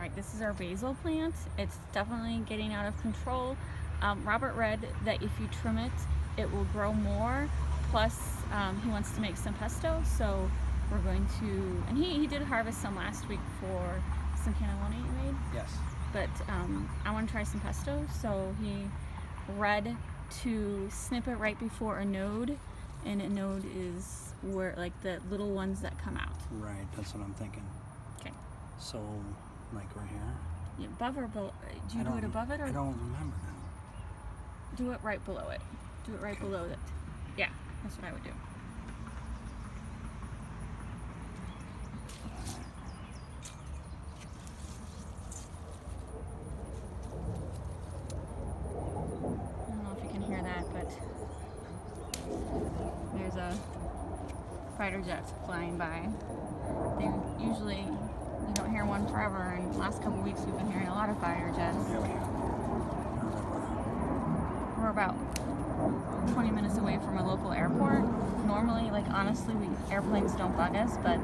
Alright, this is our basil plant. It's definitely getting out of control. Robert read that if you trim it, it will grow more. Plus, he wants to make some pesto, so we're going to, and he did harvest some last week for some cannelloni you made. Yes. But I want to try some pesto, so he read to snip it right before a node, and a node is where, like, the little ones that come out. Right, that's what I'm thinking. Okay. So, like right here? Yeah, above or below? Do you do it above it or? I don't remember now. Do it right below it. Do it right below it. Yeah, that's what I would do. I don't know if you can hear that, but there's a fighter jet flying by. They usually, you don't hear one forever, and the last couple weeks we've been hearing a lot of fighter jets. Yeah, we have. We're about 20 minutes away from a local airport. Normally, like, honestly, airplanes don't bug us, but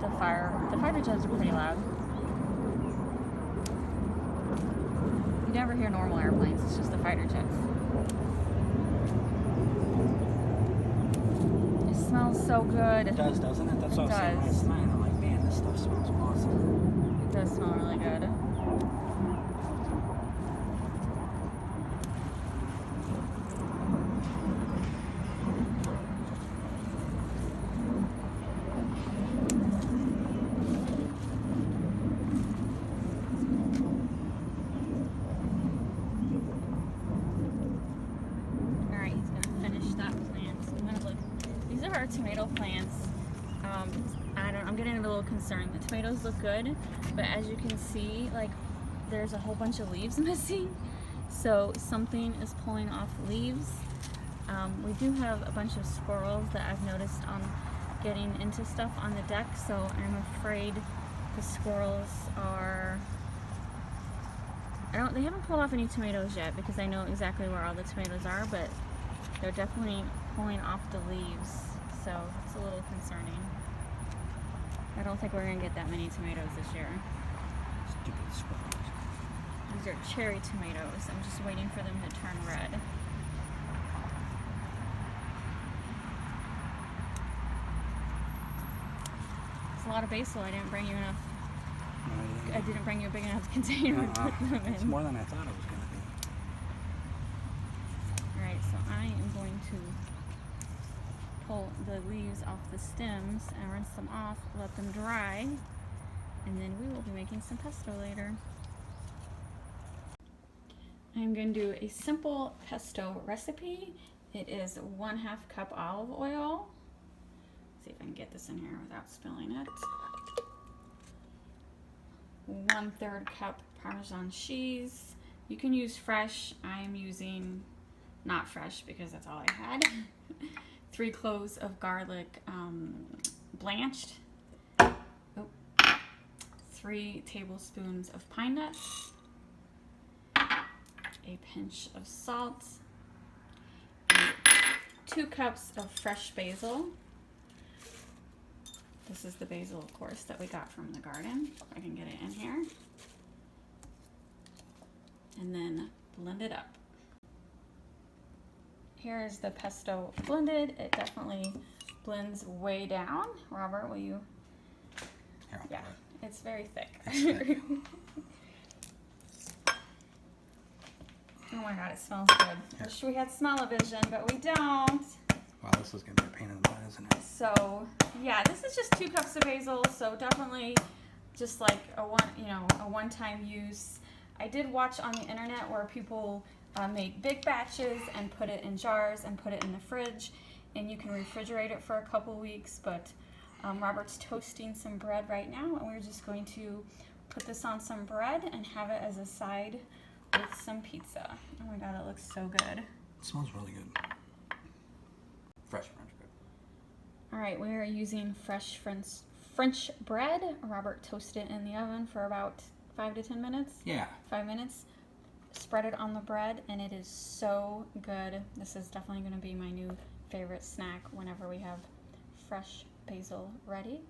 the fighter jets are pretty loud. You never hear normal airplanes, it's just the fighter jets. It smells so good. It does, doesn't it? That's what I was saying last night. I'm like, man, this stuff smells awesome. It does smell really good. Our tomato plants, I'm getting a little concerned. The tomatoes look good, but as you can see, like, there's a whole bunch of leaves missing, so something is pulling off leaves. We do have a bunch of squirrels that I've noticed getting into stuff on the deck, so I'm afraid the squirrels are, they haven't pulled off any tomatoes yet because I know exactly where all the tomatoes are, but they're definitely pulling off the leaves. So it's a little concerning. I don't think we're gonna get that many tomatoes this year. Stupid squirrels. These are cherry tomatoes. I'm just waiting for them to turn red. It's a lot of basil. I didn't bring you enough. No, I didn't bring you a big enough container to put them in. It's more than I thought it was gonna be. Alright, so I am going to pull the leaves off the stems and rinse them off, let them dry, and then we will be making some pesto later. I'm going to do a simple pesto recipe. It is 1/2 cup olive oil. Let's see if I can get this in here without spilling it. 1/3 cup Parmesan cheese. You can use fresh. I'm using not fresh because that's all I had. 3 cloves of garlic blanched. 3 tablespoons of pine nuts. A pinch of salt. And 2 cups of fresh basil. This is the basil, of course, that we got from the garden. If I can get it in here. And then blend it up. Here's the pesto blended. It definitely blends way down. Robert, will you? Here, yeah, it's very thick. It's thick. Oh my god, it smells good. I wish we had smell-o-vision, but we don't. Wow, this is gonna be a pain in the butt, isn't it? So yeah, this is just 2 cups of basil, so definitely just like a one-time use. I did watch on the internet where people make big batches and put it in jars and put it in the fridge, and you can refrigerate it for a couple weeks, but Robert's toasting some bread right now, and we're just going to put this on some bread and have it as a side with some pizza. Oh my god, it looks so good. It smells really good. Fresh French bread. Alright, we are using fresh French bread. Robert toasted it in the oven for about 5 to 10 minutes. Yeah. 5 minutes. Spread it on the bread, and it is so good. This is definitely going to be my new favorite snack whenever we have fresh basil ready.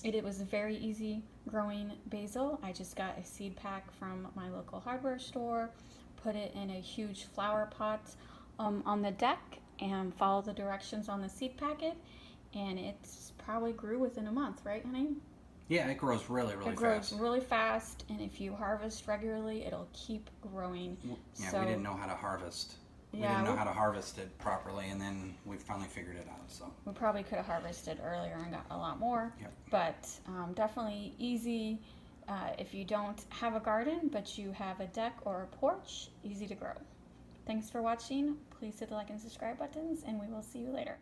It was very easy growing basil. I just got a seed pack from my local hardware store, put it in a huge flower pot on the deck, and followed the directions on the seed packet, and it's probably grew within a month, right, honey? Yeah, it grows really, really It grows fast. really fast, and if you harvest regularly, it'll keep growing. Yeah, So, we didn't know how to harvest. We Yeah, didn't know we- how to harvest it properly, and then we finally figured it out. So we probably could have harvested earlier and got a lot more. Yep. But definitely easy if you don't have a garden, but you have a deck or a porch, easy to grow. Thanks for watching. Please hit the like and subscribe buttons, and we will see you later.